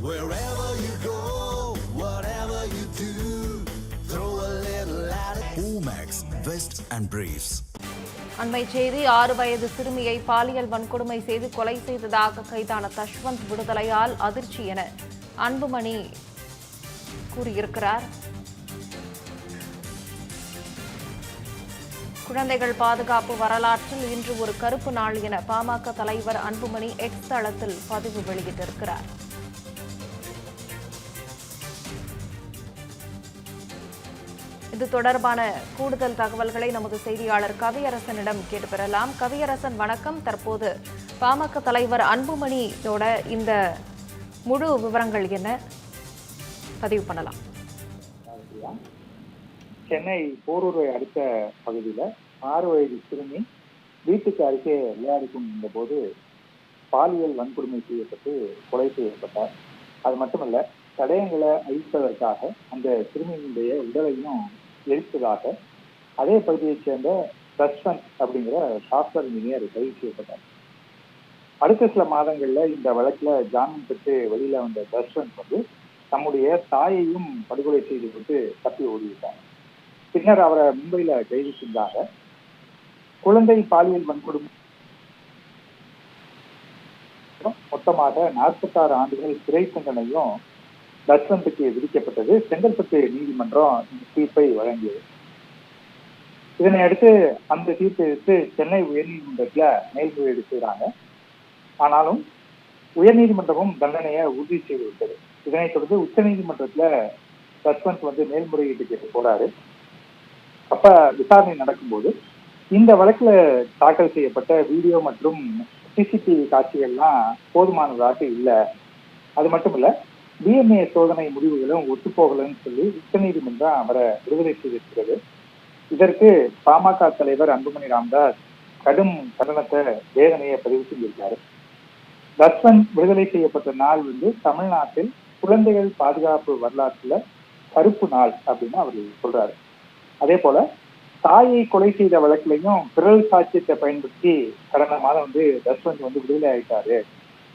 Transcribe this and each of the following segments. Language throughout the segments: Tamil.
Wherever you go, whatever you do, throw a little at it. Omax, Vest and Briefs. அண்மை செய்தி 6 வயது சிறுமியை பாலியல் வன்கொடுமை செய்து கொலை செய்ததாக கைதான தஷ்வந்த் விடுதலையால் அதிர்ச்சி என அன்புமணி கூறியிருக்கிறார். குழந்தைகள் பாதுகாப்பு வரலாற்றில் இன்று ஒரு கருப்பு நாள் என பாமக தலைவர் அன்புமணி எக்ஸ் தளத்தில் பதிவு வெளியிட்டிருக்கிறார். இது தொடர்பான கூடுதல் தகவல்களை நமது செய்தியாளர் கவியரசனிடம் கேட்டு பெறலாம். கவியரசன் வணக்கம். தற்போது பாமக தலைவர் அன்புமணியோட இந்த முழு விவரங்கள் என்ன பதிவு பண்ணலாம்? சென்னை போரூரை அடுத்த பகுதியில் 6 வயது சிறுமி வீட்டுக்கு அருகே விளையாடி கொண்டிருந்த போது பாலியல் வன்கொடுமை செய்யப்பட்டு கொலை செய்யப்பட்டார். அது மட்டுமல்ல, தடயங்களை அழிப்பதற்காக அந்த சிறுமியினுடைய உடலையும் எரித்ததாக அதே பகுதியைச் சேர்ந்த தஷ்வந்த் அப்படிங்கிற சாஃப்ட்வேர் இன்ஜினியர் கைது செய்யப்பட்டார். அடுத்த சில மாதங்கள்ல இந்த வழக்குல ஜாமீன் பெற்று வெளியில வந்த தஷ்வந்த் வந்து தம்முடைய தாயையும் படுகொலை செய்து விட்டு தப்பி ஓடிவிட்டார். பின்னர் அவரை மும்பையில கைது செஞ்சாங்க. குழந்தை பாலியல் வன்கொடுமை மொத்தமாக 46 ஆண்டுகள் சிறை தண்டனையும் தஷ்வந்துக்கு விதிக்கப்பட்டது. செங்கல்பட்டு நீதிமன்றம் இந்த தீர்ப்பை வழங்கியது. இதனை அடுத்து அந்த தீர்ப்பை எடுத்து சென்னை உயர்நீதிமன்றத்துல மேல்முறையீடு செய்யறாங்க. ஆனாலும் உயர்நீதிமன்றமும் தண்டனையை உறுதி செய்து விட்டது. இதனைத் தொடர்ந்து உச்ச நீதிமன்றத்துல தஷ்வந்த் வந்து மேல்முறையீட்டுக்கு போறாரு. அப்ப விசாரணை நடக்கும்போது இந்த வழக்குல தாக்கல் செய்யப்பட்ட வீடியோ மற்றும் சிசிடிவி காட்சிகள்லாம் போதுமானதாக இல்லை, அது மட்டும் இல்ல டிஎன்ஏ சோதனை முடிவுகளும் ஒத்துப்போகலன்னு சொல்லி உச்சநீதிமன்றம் அவரை விடுதலை செய்திருக்கிறது. இதற்கு பாமக தலைவர் அன்புமணி ராமதாஸ் கடும் கண்டனத்தை வேதனையை பதிவு செஞ்சிருக்காரு. தஷ்வந்த் விடுதலை செய்யப்பட்ட நாள் வந்து தமிழ்நாட்டில் குழந்தைகள் பாதுகாப்பு வரலாற்றுல கருப்பு நாள் அப்படின்னு அவர் சொல்றாரு. அதே போல தாயை கொலை செய்த வழக்குலையும் பிறல் சாட்சியத்தை பயன்படுத்தி கடந்த மாதம் வந்து தஷ்வந்த் வந்து விடுதலை ஆயிட்டாரு.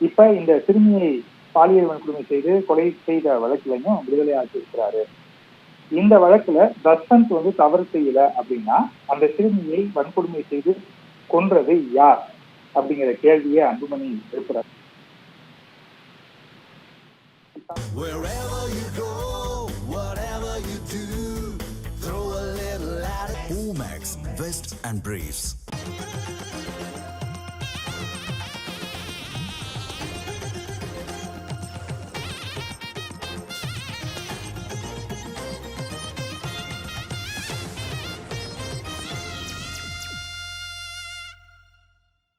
இப்ப இந்த சிறுமியை பாலியல் வன்கொடுமை செய்து கொலை செய்த வழக்குலையும் விடுதலை ஆக்கியிருக்கிறாரு. இந்த வழக்குல தஷ்வந்த் வந்து தவறு செய்யல அப்படின்னா அந்த சிறுமியை வன்கொடுமை செய்து கொன்றது யார் அப்படிங்கிற கேள்வியை Anbumani எழுப்புறாரு. Wherever you go, whatever you do, throw a little at it. Omax, Vest and Briefs.